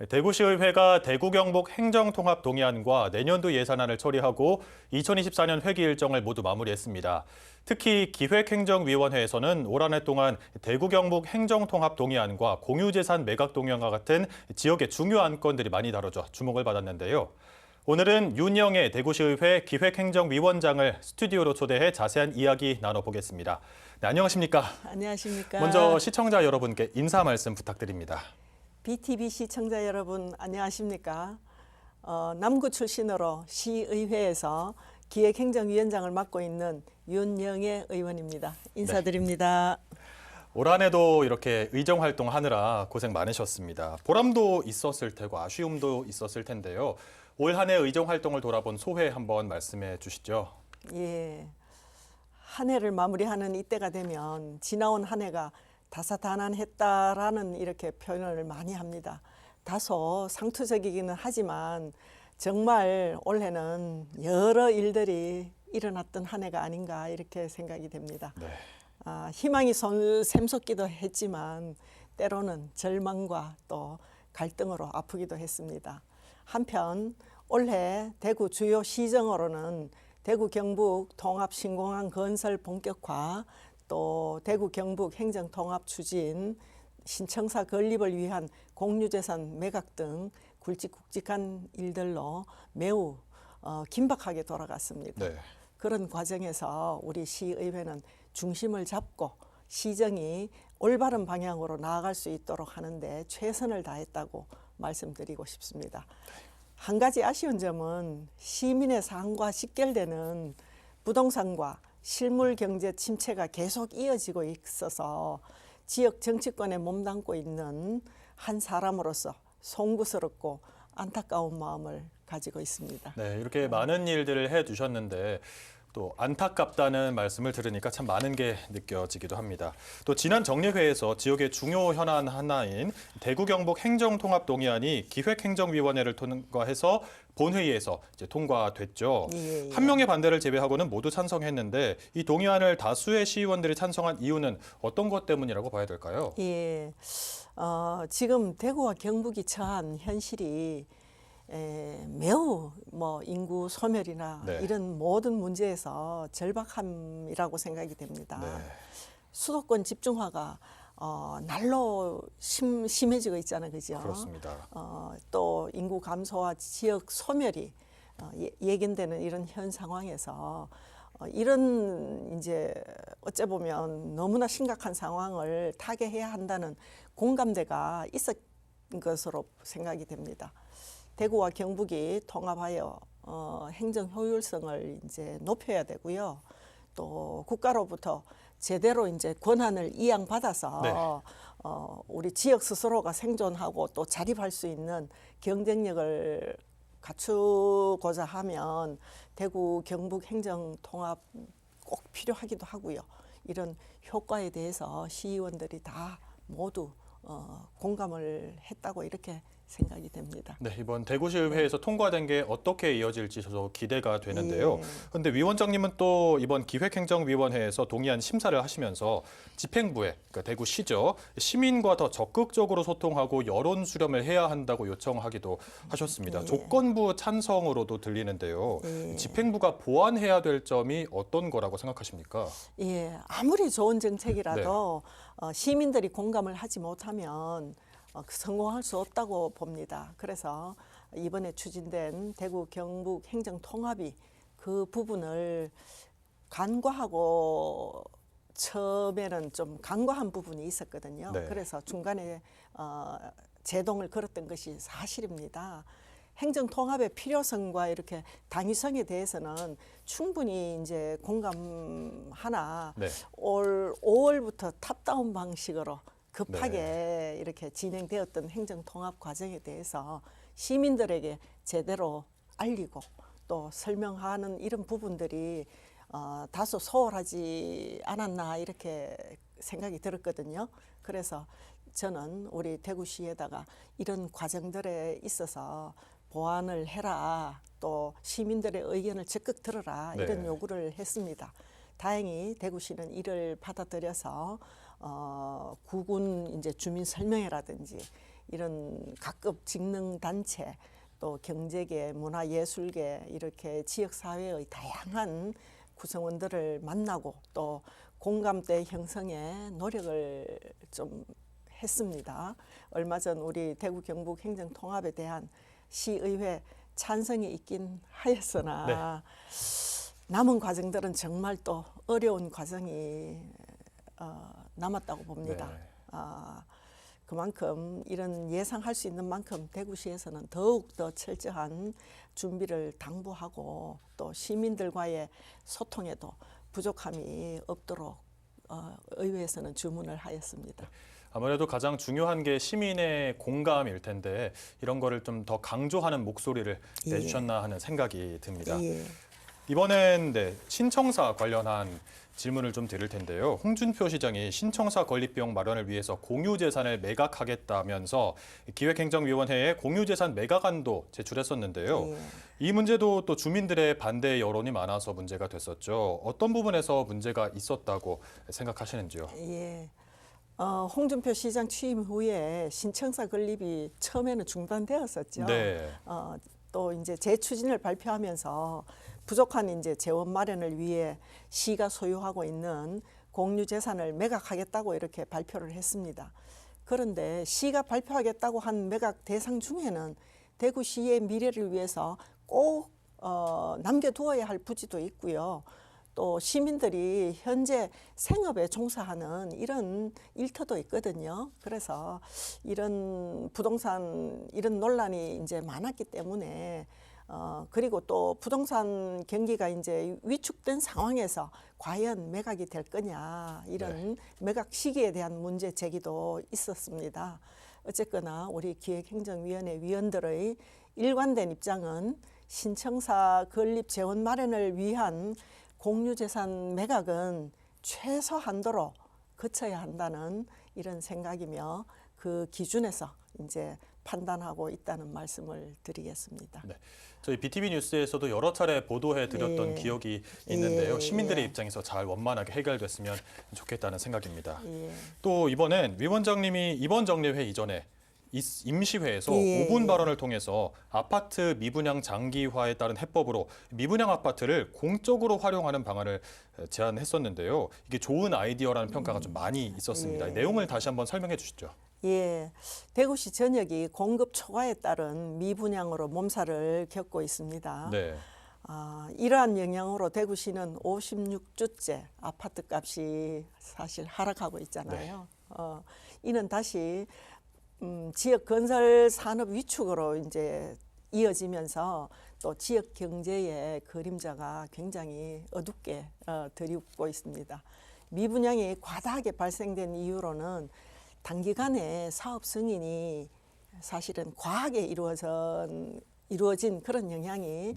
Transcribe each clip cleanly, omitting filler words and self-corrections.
대구시의회가 대구 경북 행정통합 동의안과 내년도 예산안을 처리하고 2024년 회기 일정을 모두 마무리했습니다. 특히 기획행정위원회에서는 올 한 해 동안 대구 경북 행정통합 동의안과 공유재산 매각 동의안과 같은 지역의 중요한 건들이 많이 다뤄져 주목을 받았는데요. 오늘은 윤영애 대구시의회 기획행정위원장을 스튜디오로 초대해 자세한 이야기 나눠보겠습니다. 네, 안녕하십니까? 안녕하십니까? 먼저 시청자 여러분께 인사 말씀 부탁드립니다. BTV 시청자 여러분 안녕하십니까? 남구 출신으로 시의회에서 기획행정위원장을 맡고 있는 윤영애 의원입니다. 인사드립니다. 올 한 해도 이렇게 의정 활동하느라 고생 많으셨습니다. 보람도 있었을 테고 아쉬움도 있었을 텐데요. 올 한 해 의정 활동을 돌아본 소회 한번 말씀해 주시죠. 예, 한 해를 마무리하는 이때가 되면 지나온 한 해가 다사다난했다라는 이렇게 표현을 많이 합니다. 다소 상투적이기는 하지만 정말 올해는 여러 일들이 일어났던 한 해가 아닌가 이렇게 생각이 됩니다. 네. 희망이 샘솟기도 했지만 때로는 절망과 또 갈등으로 아프기도 했습니다. 한편 올해 대구 주요 시정으로는 대구 경북 통합신공항 건설 본격화, 또 대구 경북 행정통합 추진, 신청사 건립을 위한 공유재산 매각 등 굵직굵직한 일들로 매우 긴박하게 돌아갔습니다. 네. 그런 과정에서 우리 시의회는 중심을 잡고 시정이 올바른 방향으로 나아갈 수 있도록 하는데 최선을 다했다고 말씀드리고 싶습니다. 한 가지 아쉬운 점은 시민의 삶과 직결되는 부동산과 실물 경제 침체가 계속 이어지고 있어서 지역 정치권에 몸담고 있는 한 사람으로서 송구스럽고 안타까운 마음을 가지고 있습니다. 네, 이렇게 많은 일들을 해주셨는데 또 안타깝다는 말씀을 들으니까 참 많은 게 느껴지기도 합니다. 또 지난 정례회에서 지역의 중요 현안 하나인 대구 경북 행정통합 동의안이 기획행정위원회를 통과해서 본회의에서 이제 통과됐죠. 예. 한 명의 반대를 제외하고는 모두 찬성했는데 이 동의안을 다수의 시의원들이 찬성한 이유는 어떤 것 때문이라고 봐야 될까요? 예, 지금 대구와 경북이 처한 현실이 매우 인구 소멸이나 네. 이런 모든 문제에서 절박함이라고 생각이 됩니다. 네. 수도권 집중화가 날로 심해지고 있잖아요, 그죠? 그렇습니다. 또 인구 감소와 지역 소멸이 예견되는 이런 현 상황에서 이런 이제 어째 보면 너무나 심각한 상황을 타개해야 한다는 공감대가 있었 것으로 생각이 됩니다. 대구와 경북이 통합하여 행정 효율성을 이제 높여야 되고요. 또 국가로부터 제대로 이제 권한을 이양받아서 네. 우리 지역 스스로가 생존하고 또 자립할 수 있는 경쟁력을 갖추고자 하면 대구 경북 행정 통합 꼭 필요하기도 하고요. 이런 효과에 대해서 시의원들이 다 모두 공감을 했다고 이렇게 생각이 됩니다. 네, 이번 대구시의회에서 통과된 게 어떻게 이어질지 저도 기대가 되는데요. 예. 그런데 위원장님은 또 이번 기획행정위원회에서 동의안 심사를 하시면서 집행부에, 그러니까 대구시죠, 시민과 더 적극적으로 소통하고 여론 수렴을 해야 한다고 요청하기도 하셨습니다. 예. 조건부 찬성으로도 들리는데요. 예. 집행부가 보완해야 될 점이 어떤 거라고 생각하십니까? 예, 아무리 좋은 정책이라도 시민들이 공감을 하지 못하면 성공할 수 없다고 봅니다. 그래서 이번에 추진된 대구 경북 행정 통합이 그 부분을 간과하고 처음에는 좀 간과한 부분이 있었거든요. 네. 그래서 중간에 제동을 걸었던 것이 사실입니다. 행정 통합의 필요성과 이렇게 당위성에 대해서는 충분히 이제 공감하나 네. 올 5월부터 탑다운 방식으로 급하게 이렇게 진행되었던 행정 통합 과정에 대해서 시민들에게 제대로 알리고 또 설명하는 이런 부분들이 다소 소홀하지 않았나 이렇게 생각이 들었거든요. 그래서 저는 우리 대구시에다가 이런 과정들에 있어서 보완을 해라, 또 시민들의 의견을 적극 들어라 이런 네. 요구를 했습니다. 다행히 대구시는 이를 받아들여서 구군 이제 주민 설명회라든지 이런 각급 직능 단체 또 경제계, 문화예술계 이렇게 지역사회의 다양한 구성원들을 만나고 또 공감대 형성에 노력을 좀 했습니다. 얼마 전 우리 대구 경북 행정통합에 대한 시의회 찬성이 있긴 하였으나 남은 과정들은 정말 또 어려운 과정이 남았다고 봅니다. 그만큼 이런 예상할 수 있는 만큼 대구시에서는 더욱 더 철저한 준비를 당부하고 또 시민들과의 소통에도 부족함이 없도록 의회에서는 주문을 하였습니다. 아무래도 가장 중요한 게 시민의 공감일 텐데 이런 거를 좀 더 강조하는 목소리를 내주셨나 하는 생각이 듭니다. 이번엔 신청사 관련한 질문을 좀 드릴 텐데요. 홍준표 시장이 신청사 건립 비용 마련을 위해서 공유재산을 매각하겠다면서 기획행정위원회에 공유재산 매각안도 제출했었는데요. 이 문제도 또 주민들의 반대 여론이 많아서 문제가 됐었죠. 어떤 부분에서 문제가 있었다고 생각하시는지요? 홍준표 시장 취임 후에 신청사 건립이 처음에는 중단되었었죠. 또 이제 재추진을 발표하면서 부족한 이제 재원 마련을 위해 시가 소유하고 있는 공유 재산을 매각하겠다고 이렇게 발표를 했습니다. 그런데 시가 발표하겠다고 한 매각 대상 중에는 대구시의 미래를 위해서 꼭 남겨두어야 할 부지도 있고요. 또 시민들이 현재 생업에 종사하는 이런 일터도 있거든요. 그래서 이런 부동산 이런 논란이 이제 많았기 때문에 그리고 또 부동산 경기가 이제 위축된 상황에서 과연 매각이 될 거냐 이런 매각 시기에 대한 문제 제기도 있었습니다. 어쨌거나 우리 기획행정위원회 위원들의 일관된 입장은 신청사 건립 재원 마련을 위한 공유재산 매각은 최소한도로 거쳐야 한다는 이런 생각이며 그 기준에서 이제 판단하고 있다는 말씀을 드리겠습니다. 저희 BTV 뉴스에서도 여러 차례 보도해 드렸던 기억이 있는데요. 시민들의 입장에서 잘 원만하게 해결됐으면 좋겠다는 생각입니다. 또 이번엔 위원장님이 이번 정례회 이전에 임시회에서 5분 발언을 통해서 아파트 미분양 장기화에 따른 해법으로 미분양 아파트를 공적으로 활용하는 방안을 제안했었는데요. 이게 좋은 아이디어라는 평가가 좀 많이 있었습니다. 내용을 다시 한번 설명해 주시죠. 대구시 전역이 공급 초과에 따른 미분양으로 몸살을 겪고 있습니다. 이러한 영향으로 대구시는 56주째 아파트 값이 사실 하락하고 있잖아요. 이는 다시 지역 건설 산업 위축으로 이제 이어지면서 또 지역 경제의 그림자가 굉장히 어둡게 드리고 있습니다. 미분양이 과다하게 발생된 이유로는 단기간에 사업 승인이 사실은 과하게 이루어진 그런 영향이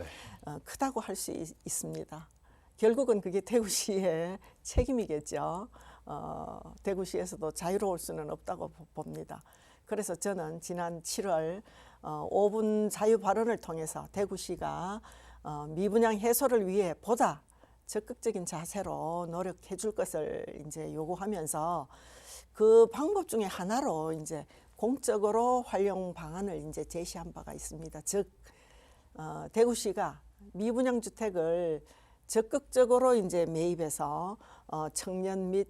크다고 할 수 있습니다. 결국은 그게 대구시의 책임이겠죠. 대구시에서도 자유로울 수는 없다고 봅니다. 그래서 저는 지난 7월 5분 자유 발언을 통해서 대구시가 미분양 해소를 위해 보다 적극적인 자세로 노력해 줄 것을 이제 요구하면서 그 방법 중에 하나로 이제 공적으로 활용 방안을 이제 제시한 바가 있습니다. 즉 대구시가 미분양 주택을 적극적으로 이제 매입해서 청년 및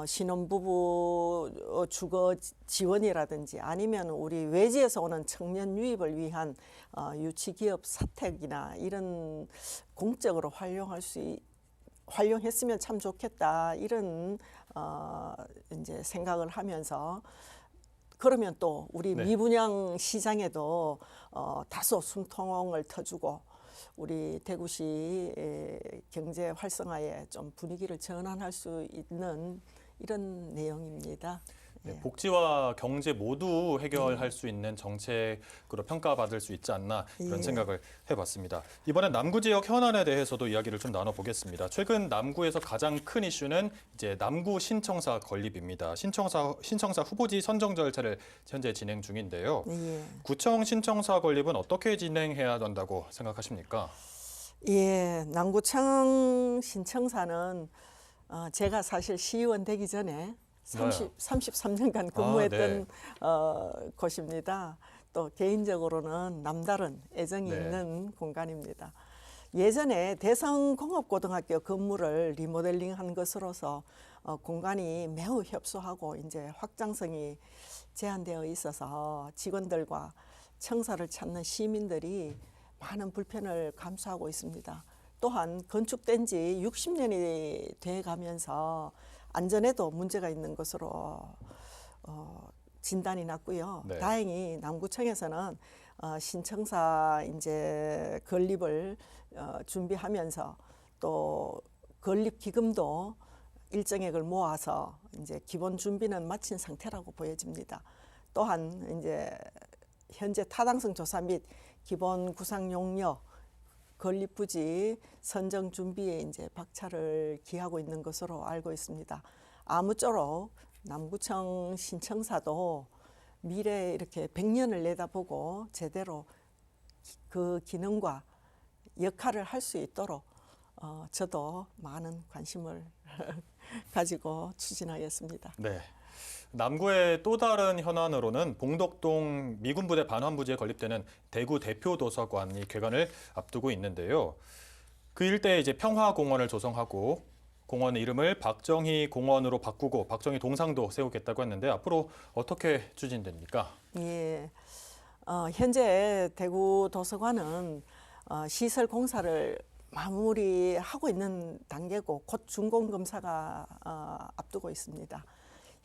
신혼부부 주거 지원이라든지 아니면 우리 외지에서 오는 청년 유입을 위한 유치기업 사택이나 이런 공적으로 활용했으면 참 좋겠다 이런 이제 생각을 하면서 그러면 또 우리 미분양 시장에도 다소 숨통을 터주고 우리 대구시 경제 활성화에 좀 분위기를 전환할 수 있는 이런 내용입니다. 복지와 경제 모두 해결할 수 있는 정책으로 평가받을 수 있지 않나 그런 생각을 해봤습니다. 이번엔 남구 지역 현안에 대해서도 이야기를 좀 나눠보겠습니다. 최근 남구에서 가장 큰 이슈는 이제 남구 신청사 건립입니다. 신청사 후보지 선정 절차를 현재 진행 중인데요. 구청 신청사 건립은 어떻게 진행해야 한다고 생각하십니까? 남구청 신청사는 제가 사실 시의원 되기 전에 30, 33년간 근무했던 곳입니다. 또 개인적으로는 남다른 애정이 네. 있는 공간입니다. 예전에 대성공업고등학교 건물을 리모델링한 것으로서 공간이 매우 협소하고 이제 확장성이 제한되어 있어서 직원들과 청사를 찾는 시민들이 많은 불편을 감수하고 있습니다. 또한 건축된 지 60년이 돼 가면서 안전에도 문제가 있는 것으로 진단이 났고요. 네. 다행히 남구청에서는 신청사 이제 건립을 준비하면서 또 건립 기금도 일정액을 모아서 이제 기본 준비는 마친 상태라고 보여집니다. 또한 이제 현재 타당성 조사 및 기본 구상 용역 건립 부지 선정 준비에 이제 박차를 기하고 있는 것으로 알고 있습니다. 아무쪼록 남구청 신청사도 미래에 이렇게 100년을 내다보고 제대로 그 기능과 역할을 할 수 있도록 저도 많은 관심을 가지고 추진하였습니다. 네. 남구의 또 다른 현안으로는 봉덕동 미군부대 반환부지에 건립되는 대구 대표도서관이 개관을 앞두고 있는데요. 그 일대에 이제 평화공원을 조성하고 공원 이름을 박정희 공원으로 바꾸고 박정희 동상도 세우겠다고 했는데 앞으로 어떻게 추진됩니까? 예, 현재 대구 도서관은 시설 공사를 마무리하고 있는 단계고 곧 준공 검사가 앞두고 있습니다.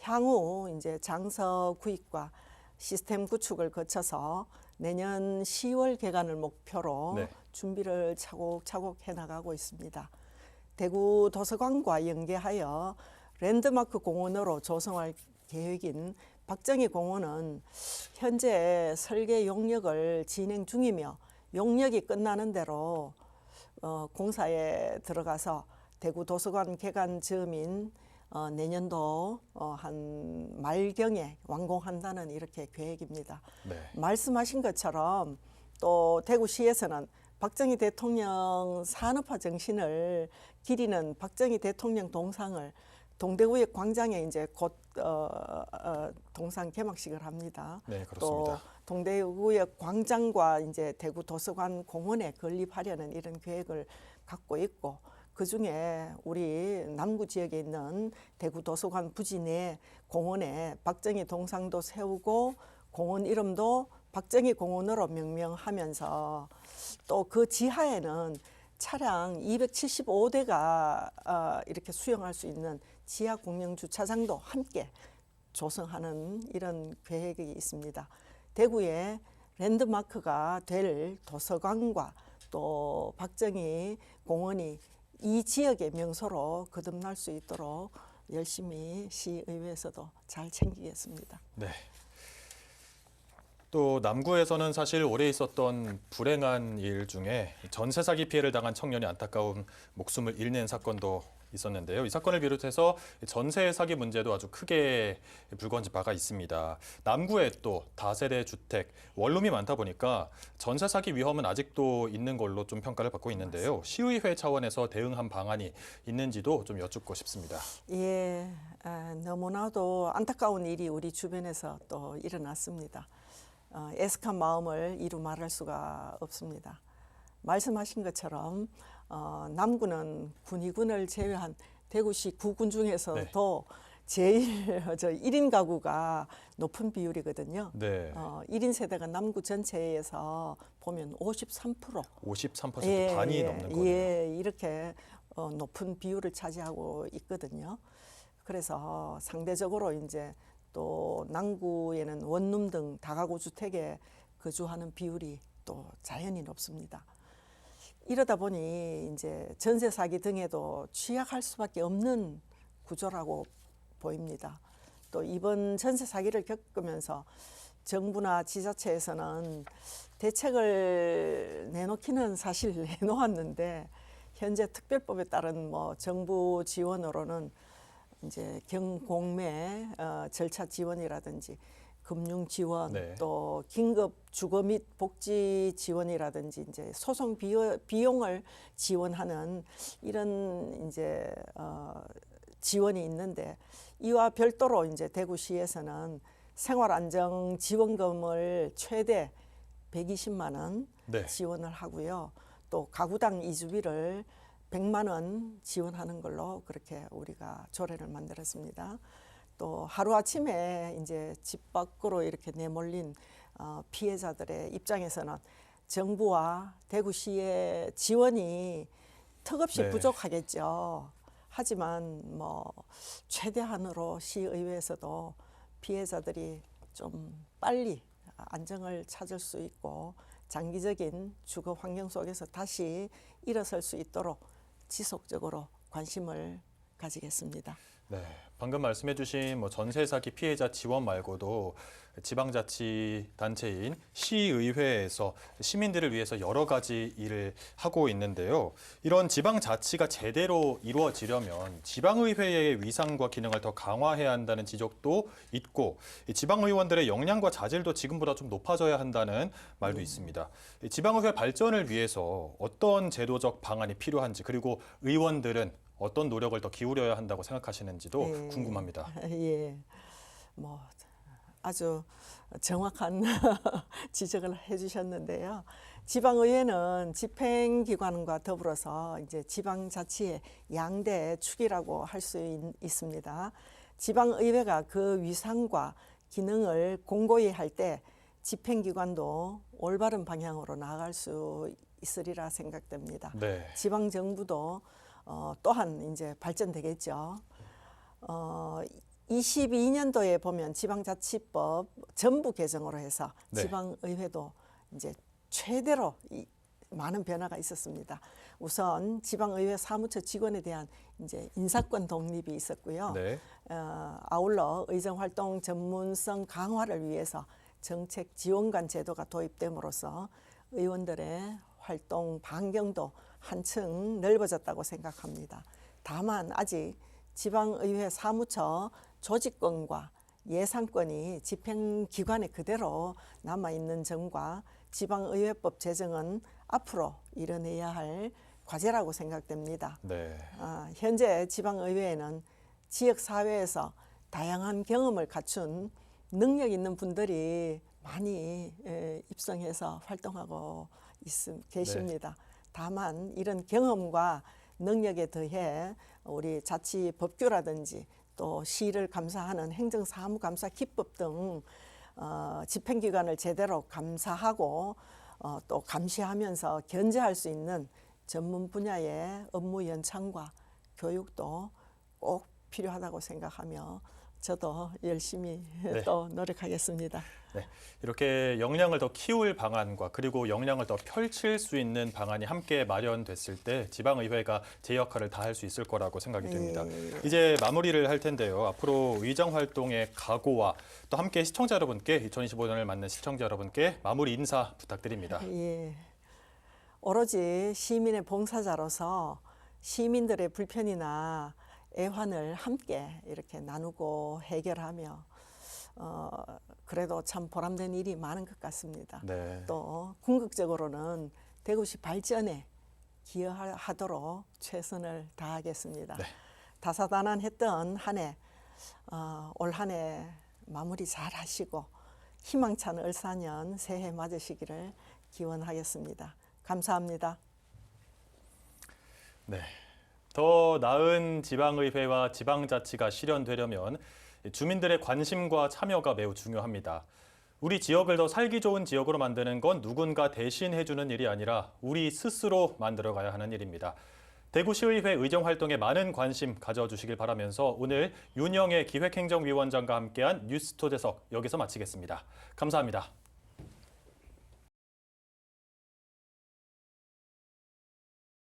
향후 이제 장서 구입과 시스템 구축을 거쳐서 내년 10월 개관을 목표로 네. 준비를 차곡차곡 해나가고 있습니다. 대구 도서관과 연계하여 랜드마크 공원으로 조성할 계획인 박정희 공원은 현재 설계 용역을 진행 중이며 용역이 끝나는 대로 공사에 들어가서 대구 도서관 개관 즈음인 내년도 한 말경에 완공한다는 이렇게 계획입니다. 네. 말씀하신 것처럼 또 대구시에서는 박정희 대통령 산업화 정신을 기리는 박정희 대통령 동상을 동대구역 광장에 이제 곧 동상 개막식을 합니다. 네, 그렇습니다. 또 동대구역 광장과 이제 대구 도서관 공원에 건립하려는 이런 계획을 갖고 있고 그 중에 우리 남구 지역에 있는 대구 도서관 부지 내 공원에 박정희 동상도 세우고 공원 이름도 박정희 공원으로 명명하면서 또 그 지하에는 차량 275대가 이렇게 수용할 수 있는 지하 공영 주차장도 함께 조성하는 이런 계획이 있습니다. 대구에 랜드마크가 될 도서관과 또 박정희 공원이 이 지역의 명소로 거듭날 수 있도록 열심히 시의회에서도 잘 챙기겠습니다. 네. 또 남구에서는 사실 올해 있었던 불행한 일 중에 전세 사기 피해를 당한 청년이 안타까운 목숨을 잃는 사건도 있었는데요. 이 사건을 비롯해서 전세 사기 문제도 아주 크게 불거진 바가 있습니다. 남구에 또 다세대 주택, 원룸이 많다 보니까 전세 사기 위험은 아직도 있는 걸로 좀 평가를 받고 있는데요. 시의회 차원에서 대응한 방안이 있는지도 좀 여쭙고 싶습니다. 예, 너무나도 안타까운 일이 우리 주변에서 또 일어났습니다. 애석한 마음을 이루 말할 수가 없습니다. 말씀하신 것처럼 남구는 군위군을 제외한 대구시 구군 중에서도 제일 1인 가구가 높은 비율이거든요. 네. 1인 세대가 남구 전체에서 보면 53%. 53% 반이 넘는 거네요. 예, 이렇게 높은 비율을 차지하고 있거든요. 그래서 상대적으로 이제 또 남구에는 원룸 등 다가구 주택에 거주하는 비율이 또 자연히 높습니다. 이러다 보니 이제 전세 사기 등에도 취약할 수밖에 없는 구조라고 보입니다. 또 이번 전세 사기를 겪으면서 정부나 지자체에서는 대책을 내놓기는 사실 내놓았는데 현재 특별법에 따른 뭐 정부 지원으로는 이제 경공매 절차 지원이라든지 금융 지원, 네. 또 긴급 주거 및 복지 지원이라든지 이제 소송 비용을 지원하는 이런 이제 지원이 있는데 이와 별도로 이제 대구시에서는 생활안정 지원금을 최대 120만 원 네. 지원을 하고요. 또 가구당 이주비를 100만 원 지원하는 걸로 그렇게 우리가 조례를 만들었습니다. 또 하루아침에 이제 집 밖으로 이렇게 내몰린 피해자들의 입장에서는 정부와 대구시의 지원이 턱없이 네. 부족하겠죠. 하지만 뭐 최대한으로 시의회에서도 피해자들이 좀 빨리 안정을 찾을 수 있고 장기적인 주거 환경 속에서 다시 일어설 수 있도록 지속적으로 관심을 가지겠습니다. 네, 방금 말씀해주신 뭐 전세 사기 피해자 지원 말고도 지방자치단체인 시의회에서 시민들을 위해서 여러 가지 일을 하고 있는데요. 이런 지방자치가 제대로 이루어지려면 지방의회의 위상과 기능을 더 강화해야 한다는 지적도 있고, 이 지방의원들의 역량과 자질도 지금보다 좀 높아져야 한다는 말도 있습니다. 이 지방의회 발전을 위해서 어떤 제도적 방안이 필요한지, 그리고 의원들은 어떤 노력을 더 기울여야 한다고 생각하시는지도 예. 궁금합니다. 예, 뭐 아주 정확한 지적을 해주셨는데요. 지방의회는 집행기관과 더불어서 이제 지방자치의 양대 축이라고 할 수 있습니다. 지방의회가 그 위상과 기능을 공고히 할 때 집행기관도 올바른 방향으로 나아갈 수 있으리라 생각됩니다. 네. 지방정부도 또한 이제 발전되겠죠. 22년도에 보면 지방자치법 전부 개정으로 해서 네. 지방의회도 이제 최대로 많은 변화가 있었습니다. 우선 지방의회 사무처 직원에 대한 이제 인사권 독립이 있었고요. 네. 아울러 의정활동 전문성 강화를 위해서 정책 지원관 제도가 도입됨으로써 의원들의 활동 반경도 한층 넓어졌다고 생각합니다. 다만 아직 지방의회 사무처 조직권과 예산권이 집행기관에 그대로 남아있는 점과 지방의회법 제정은 앞으로 이뤄내야 할 과제라고 생각됩니다. 네. 현재 지방의회에는 지역사회에서 다양한 경험을 갖춘 능력 있는 분들이 많이 입성해서 활동하고 계십니다. 다만 이런 경험과 능력에 더해 우리 자치법규라든지 또 시를 감사하는 행정사무감사 기법 등 집행기관을 제대로 감사하고 또 감시하면서 견제할 수 있는 전문 분야의 업무 연창과 교육도 꼭 필요하다고 생각하며 저도 열심히 네. 또 노력하겠습니다. 네, 이렇게 역량을 더 키울 방안과 그리고 역량을 더 펼칠 수 있는 방안이 함께 마련됐을 때 지방의회가 제 역할을 다할 수 있을 거라고 생각이 됩니다. 이제 마무리를 할 텐데요. 앞으로 의정활동의 각오와 또 함께 시청자 여러분께 2025년을 맞는 시청자 여러분께 마무리 인사 부탁드립니다. 예, 오로지 시민의 봉사자로서 시민들의 불편이나 애환을 함께 이렇게 나누고 해결하며 그래도 참 보람된 일이 많은 것 같습니다. 네. 또 궁극적으로는 대구시 발전에 기여하도록 최선을 다하겠습니다. 네. 다사다난했던 한 해, 올 한 해 마무리 잘 하시고 희망찬 을사년 새해 맞으시기를 기원하겠습니다. 감사합니다. 네. 더 나은 지방의회와 지방자치가 실현되려면 주민들의 관심과 참여가 매우 중요합니다. 우리 지역을 더 살기 좋은 지역으로 만드는 건 누군가 대신 해주는 일이 아니라 우리 스스로 만들어가야 하는 일입니다. 대구시의회 의정활동에 많은 관심 가져주시길 바라면서 오늘 윤영애 기획행정위원장과 함께한 뉴스토대석 여기서 마치겠습니다. 감사합니다.